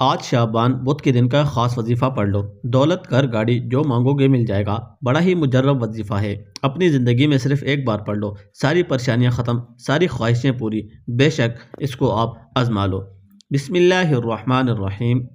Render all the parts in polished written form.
آج شعبان بدھ کے دن کا خاص وظیفہ پڑھ لو۔ دولت، گھر، گاڑی جو مانگو گے مل جائے گا۔ بڑا ہی مجرب وظیفہ ہے۔ اپنی زندگی میں صرف ایک بار پڑھ لو، ساری پریشانیاں ختم، ساری خواہشیں پوری۔ بے شک اس کو آپ آزما لو۔ بسم اللہ الرحمن الرحیم۔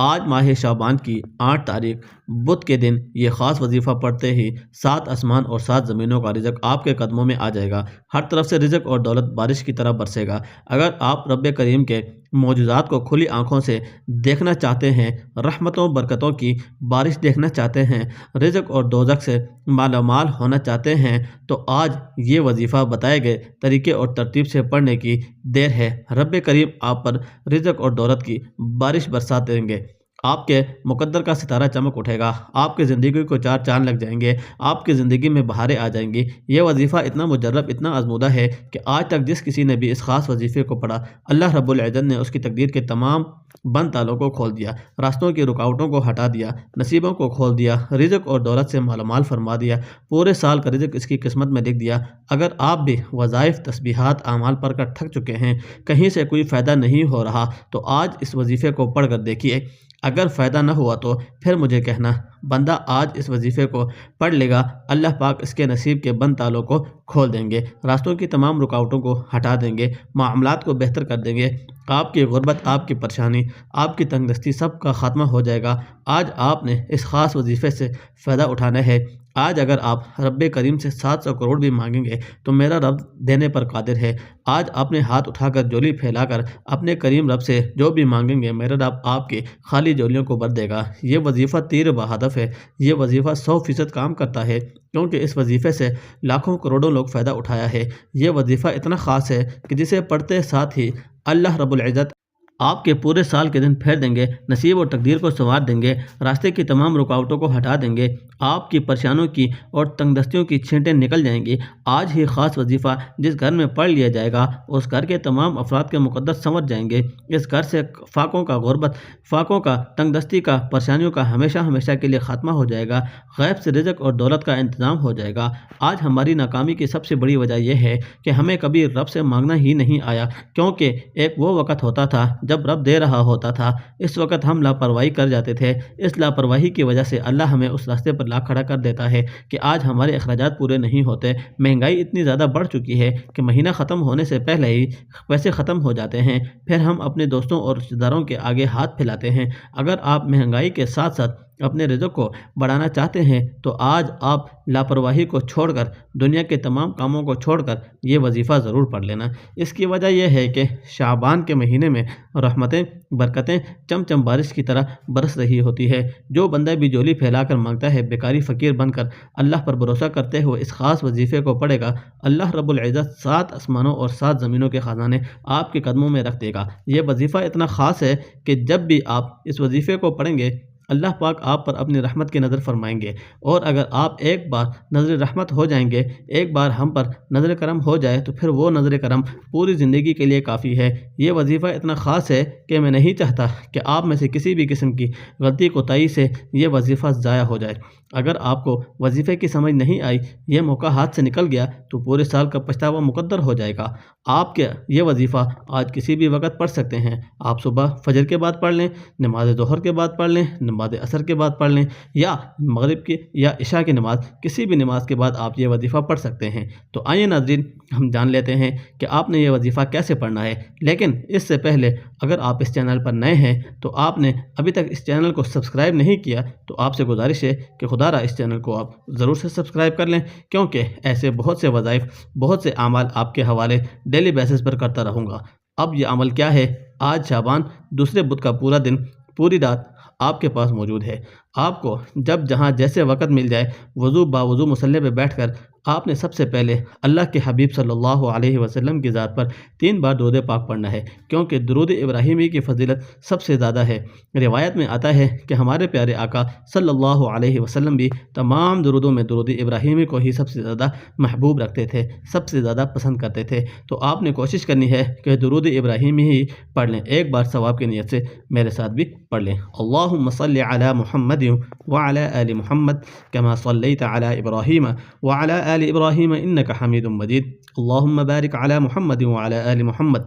آج ماہ شعبان کی 8 تاریخ بدھ کے دن یہ خاص وظیفہ پڑھتے ہی 7 آسمان اور 7 زمینوں کا رزق آپ کے قدموں میں آ جائے گا۔ ہر طرف سے رزق اور دولت بارش کی طرح برسے گا۔ اگر آپ رب کریم کے معجزات کو کھلی آنکھوں سے دیکھنا چاہتے ہیں، رحمتوں برکتوں کی بارش دیکھنا چاہتے ہیں، رزق اور دوزخ سے مالا مال ہونا چاہتے ہیں، تو آج یہ وظیفہ بتائے گئے طریقے اور ترتیب سے پڑھنے کی دیر ہے۔ رب کریم آپ پر رزق اور دولت کی بارش برسا دیں گے۔ آپ کے مقدر کا ستارہ چمک اٹھے گا۔ آپ کی زندگی کو 4 چاند لگ جائیں گے۔ آپ کی زندگی میں بہاریں آ جائیں گی۔ یہ وظیفہ اتنا مجرب، اتنا آزمودہ ہے کہ آج تک جس کسی نے بھی اس خاص وظیفے کو پڑھا، اللہ رب العزت نے اس کی تقدیر کے تمام بند تالوں کو کھول دیا، راستوں کی رکاوٹوں کو ہٹا دیا، نصیبوں کو کھول دیا، رزق اور دولت سے مالا مال فرما دیا، پورے سال کا رزق اس کی قسمت میں لکھ دیا۔ اگر آپ بھی وظائف، تسبیحات، اعمال پڑھ کر تھک چکے ہیں، کہیں سے کوئی فائدہ نہیں ہو رہا، تو آج اس وظیفے کو پڑھ کر دیکھیے۔ اگر فائدہ نہ ہوا تو پھر مجھے کہنا۔ بندہ آج اس وظیفے کو پڑھ لے گا، اللہ پاک اس کے نصیب کے بند تالوں کو کھول دیں گے، راستوں کی تمام رکاوٹوں کو ہٹا دیں گے، معاملات کو بہتر کر دیں گے۔ آپ کی غربت، آپ کی پریشانی، آپ کی تنگ دستی سب کا خاتمہ ہو جائے گا۔ آج آپ نے اس خاص وظیفے سے فائدہ اٹھانا ہے۔ آج اگر آپ رب کریم سے 700 کروڑ بھی مانگیں گے تو میرا رب دینے پر قادر ہے۔ آج اپنے ہاتھ اٹھا کر، جولی پھیلا کر اپنے کریم رب سے جو بھی مانگیں گے، میرا رب آپ کی خالی جولیوں کو بھر دے گا۔ یہ وظیفہ تیر بہدف ہے۔ یہ وظیفہ 100% کام کرتا ہے، کیونکہ اس وظیفے سے لاکھوں کروڑوں لوگ فائدہ اٹھایا ہے۔ یہ وظیفہ اتنا خاص ہے کہ جسے پڑھتے ساتھ ہی اللہ رب العزت آپ کے پورے سال کے دن پھیر دیں گے، نصیب اور تقدیر کو سنوار دیں گے، راستے کی تمام رکاوٹوں کو ہٹا دیں گے، آپ کی پریشانوں کی اور تنگ دستیوں کی چھینٹیں نکل جائیں گی۔ آج ہی خاص وظیفہ جس گھر میں پڑھ لیا جائے گا، اس گھر کے تمام افراد کے مقدر سنور جائیں گے۔ اس گھر سے فاقوں کا، غربت، فاقوں کا، تنگ دستی کا، پریشانیوں کا ہمیشہ ہمیشہ کے لیے خاتمہ ہو جائے گا۔ غیب سے رزق اور دولت کا انتظام ہو جائے گا۔ آج ہماری ناکامی کی سب سے بڑی وجہ یہ ہے کہ ہمیں کبھی رب سے مانگنا ہی نہیں آیا، کیونکہ ایک وہ وقت ہوتا تھا جب رب دے رہا ہوتا تھا، اس وقت ہم لاپرواہی کر جاتے تھے۔ اس لاپرواہی کی وجہ سے اللہ ہمیں اس راستے پر لا کھڑا کر دیتا ہے کہ آج ہمارے اخراجات پورے نہیں ہوتے۔ مہنگائی اتنی زیادہ بڑھ چکی ہے کہ مہینہ ختم ہونے سے پہلے ہی پیسے ختم ہو جاتے ہیں، پھر ہم اپنے دوستوں اور رشتہ داروں کے آگے ہاتھ پھیلاتے ہیں۔ اگر آپ مہنگائی کے ساتھ ساتھ اپنے رزق کو بڑھانا چاہتے ہیں تو آج آپ لاپرواہی کو چھوڑ کر، دنیا کے تمام کاموں کو چھوڑ کر یہ وظیفہ ضرور پڑھ لینا۔ اس کی وجہ یہ ہے کہ شعبان کے مہینے میں رحمتیں، برکتیں چم چم بارش کی طرح برس رہی ہوتی ہے۔ جو بندہ بھی جولی پھیلا کر مانگتا ہے، بیکاری فقیر بن کر اللہ پر بھروسہ کرتے ہوئے اس خاص وظیفے کو پڑھے گا، اللہ رب العزت 7 آسمانوں اور 7 زمینوں کے خزانے آپ کے قدموں میں رکھ دے گا۔ یہ وظیفہ اتنا خاص ہے کہ جب بھی آپ اس وظیفے کو پڑھیں گے، اللہ پاک آپ پر اپنی رحمت کی نظر فرمائیں گے، اور اگر آپ ایک بار نظر رحمت ہو جائیں گے، ایک بار ہم پر نظر کرم ہو جائے، تو پھر وہ نظر کرم پوری زندگی کے لیے کافی ہے۔ یہ وظیفہ اتنا خاص ہے کہ میں نہیں چاہتا کہ آپ میں سے کسی بھی قسم کی غلطی کوتاہی سے یہ وظیفہ ضائع ہو جائے۔ اگر آپ کو وظیفے کی سمجھ نہیں آئی، یہ موقع ہاتھ سے نکل گیا، تو پورے سال کا پچھتاوا مقدر ہو جائے گا۔ آپ کے یہ وظیفہ آج کسی بھی وقت پڑھ سکتے ہیں۔ آپ صبح فجر کے بعد پڑھ لیں، نماز ظہر کے بعد پڑھ لیں، نماز عصر کے بعد پڑھ لیں، یا مغرب کی یا عشاء کی نماز، کسی بھی نماز کے بعد آپ یہ وظیفہ پڑھ سکتے ہیں۔ تو آئیے ناظرین، ہم جان لیتے ہیں کہ آپ نے یہ وظیفہ کیسے پڑھنا ہے۔ لیکن اس سے پہلے اگر آپ اس چینل پر نئے ہیں تو آپ نے ابھی تک اس چینل کو سبسکرائب نہیں کیا، تو آپ سے گزارش ہے کہ خدا را اس چینل کو آپ ضرور سے سبسکرائب کر لیں، کیونکہ ایسے بہت سے وظائف، بہت سے اعمال آپ کے حوالے ڈیلی بیسس پر کرتا رہوں گا۔ اب یہ عمل کیا ہے؟ آج شعبان دوسرے بدھ کا پورا دن، پوری رات آپ کے پاس موجود ہے۔ آپ کو جب جہاں جیسے وقت مل جائے، وضو باوضو مصلی پہ بیٹھ کر آپ نے سب سے پہلے اللہ کے حبیب صلی اللہ علیہ وسلم کی ذات پر 3 بار درود پاک پڑھنا ہے، کیونکہ درود ابراہیمی کی فضیلت سب سے زیادہ ہے۔ روایت میں آتا ہے کہ ہمارے پیارے آقا صلی اللہ علیہ وسلم بھی تمام درودوں میں درود ابراہیمی کو ہی سب سے زیادہ محبوب رکھتے تھے، سب سے زیادہ پسند کرتے تھے۔ تو آپ نے کوشش کرنی ہے کہ درود ابراہیمی ہی پڑھ لیں، ایک بار ثواب کی نیت سے میرے ساتھ بھی پڑھ لیں۔ اللہم صلی علی محمد وعلی آل محمد کما صلیت علی ابراہیم وعلی آل ابراہیم انک حمید مجید۔ اللہم بارک علی محمد وعلی آل محمد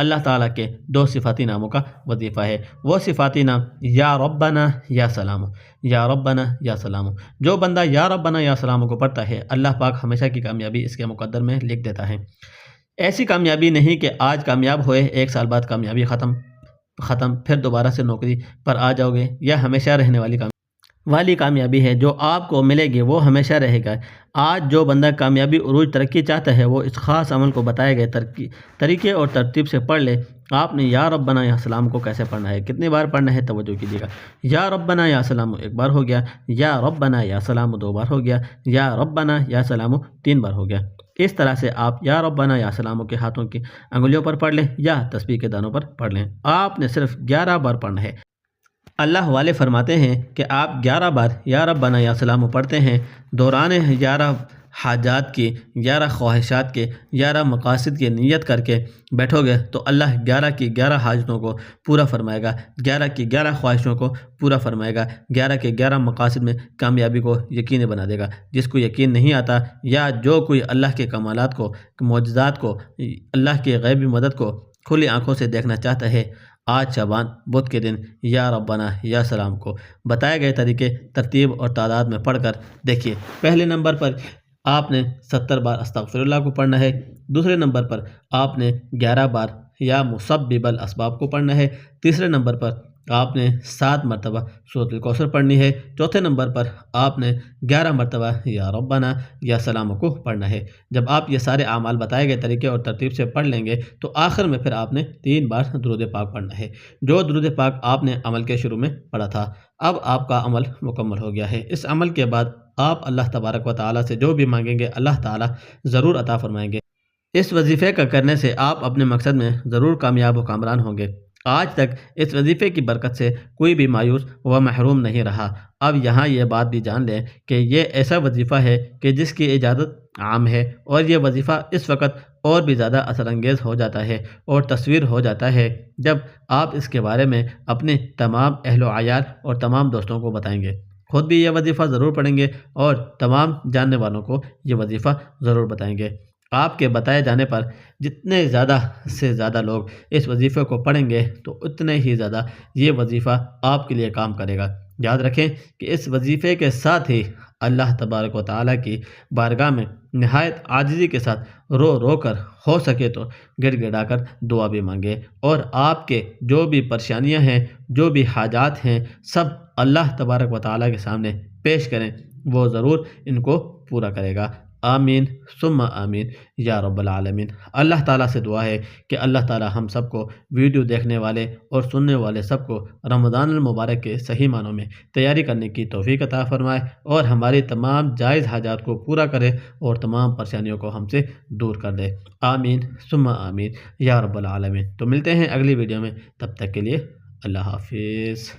اللہ تعالیٰ کے 2 صفاتی ناموں کا وظیفہ ہے۔ وہ صفاتی نام یا ربنا یا سلام، یا ربنا یا سلام۔ جو بندہ یا ربنا یا سلام کو پڑھتا ہے اللہ پاک ہمیشہ کی کامیابی اس کے مقدر میں لکھ دیتا ہے۔ ایسی کامیابی نہیں کہ آج کامیاب ہوئے 1 سال بعد کامیابی ختم پھر دوبارہ سے نوکری پر آ جاؤ گے، یا ہمیشہ رہنے والی کامیابی ہے جو آپ کو ملے گی وہ ہمیشہ رہے گا۔ آج جو بندہ کامیابی عروج ترقی چاہتا ہے وہ اس خاص عمل کو بتائے گئے طریقے اور ترتیب سے پڑھ لے۔ آپ نے یا ربنا یا سلام کو کیسے پڑھنا ہے، کتنی بار پڑھنا ہے، توجہ کیجیے گا۔ یا ربنا یا سلام 1 بار ہو گیا، یا ربنا یا سلام 2 بار ہو گیا، یا ربنا یا سلام 3 بار ہو گیا۔ اس طرح سے آپ یا ربنا یا سلام کے ہاتھوں کی انگلیوں پر پڑھ لیں یا تسبیح کے دانوں پر پڑھ لیں۔ آپ نے صرف 11 بار پڑھنا ہے۔ اللہ والے فرماتے ہیں کہ آپ 11 بار یا ربنا یا سلام پڑھتے ہیں، دوران 11 حاجات کی، 11 خواہشات کے، 11 مقاصد کی نیت کر کے بیٹھو گے تو اللہ 11 کی 11 حاجتوں کو پورا فرمائے گا، 11 کی 11 خواہشوں کو پورا فرمائے گا، 11 کے 11 مقاصد میں کامیابی کو یقینی بنا دے گا۔ جس کو یقین نہیں آتا یا جو کوئی اللہ کے کمالات کو، معجزات کو، اللہ کی غیبی مدد کو کھلی آنکھوں سے دیکھنا چاہتا ہے، آج شعبان بدھ کے دن یا ربنا یا سلام کو بتائے گئے طریقے ترتیب اور تعداد میں پڑھ کر دیکھیے۔ پہلے نمبر پر آپ نے 70 بار استغفر اللہ کو پڑھنا ہے، دوسرے نمبر پر آپ نے 11 بار یا مسبب الاسباب کو پڑھنا ہے، تیسرے نمبر پر آپ نے 7 مرتبہ سورۃ الکوثر پڑھنی ہے، چوتھے نمبر پر آپ نے 11 مرتبہ یا ربنا یا سلام کو پڑھنا ہے۔ جب آپ یہ سارے اعمال بتائے گئے طریقے اور ترتیب سے پڑھ لیں گے تو آخر میں پھر آپ نے 3 بار درود پاک پڑھنا ہے، جو درود پاک آپ نے عمل کے شروع میں پڑھا تھا۔ اب آپ کا عمل مکمل ہو گیا ہے۔ اس عمل کے بعد آپ اللہ تبارک و تعالیٰ سے جو بھی مانگیں گے اللہ تعالیٰ ضرور عطا فرمائیں گے۔ اس وظیفے کا کرنے سے آپ اپنے مقصد میں ضرور کامیاب و کامران ہوں گے۔ آج تک اس وظیفے کی برکت سے کوئی بھی مایوس و محروم نہیں رہا۔ اب یہاں یہ بات بھی جان لیں کہ یہ ایسا وظیفہ ہے کہ جس کی اجازت عام ہے، اور یہ وظیفہ اس وقت اور بھی زیادہ اثر انگیز ہو جاتا ہے اور تصویر ہو جاتا ہے جب آپ اس کے بارے میں اپنے تمام اہل و عیال اور تمام دوستوں کو بتائیں گے۔ خود بھی یہ وظیفہ ضرور پڑھیں گے اور تمام جاننے والوں کو یہ وظیفہ ضرور بتائیں گے۔ آپ کے بتائے جانے پر جتنے زیادہ سے زیادہ لوگ اس وظیفے کو پڑھیں گے تو اتنے ہی زیادہ یہ وظیفہ آپ کے لیے کام کرے گا۔ یاد رکھیں کہ اس وظیفے کے ساتھ ہی اللہ تبارک و تعالیٰ کی بارگاہ میں نہایت عاجزی کے ساتھ رو رو کر، ہو سکے تو گڑ گڑا کر دعا بھی مانگے، اور آپ کے جو بھی پریشانیاں ہیں، جو بھی حاجات ہیں، سب اللہ تبارک و تعالیٰ کے سامنے پیش کریں، وہ ضرور ان کو پورا کرے گا۔ آمین ثم آمین یا رب العالمین۔ اللہ تعالیٰ سے دعا ہے کہ اللہ تعالیٰ ہم سب کو، ویڈیو دیکھنے والے اور سننے والے سب کو، رمضان المبارک کے صحیح معنوں میں تیاری کرنے کی توفیق عطا فرمائے اور ہماری تمام جائز حاجات کو پورا کرے اور تمام پریشانیوں کو ہم سے دور کر دے۔ آمین ثم آمین یا رب العالمین۔ تو ملتے ہیں اگلی ویڈیو میں، تب تک کے لیے اللہ حافظ۔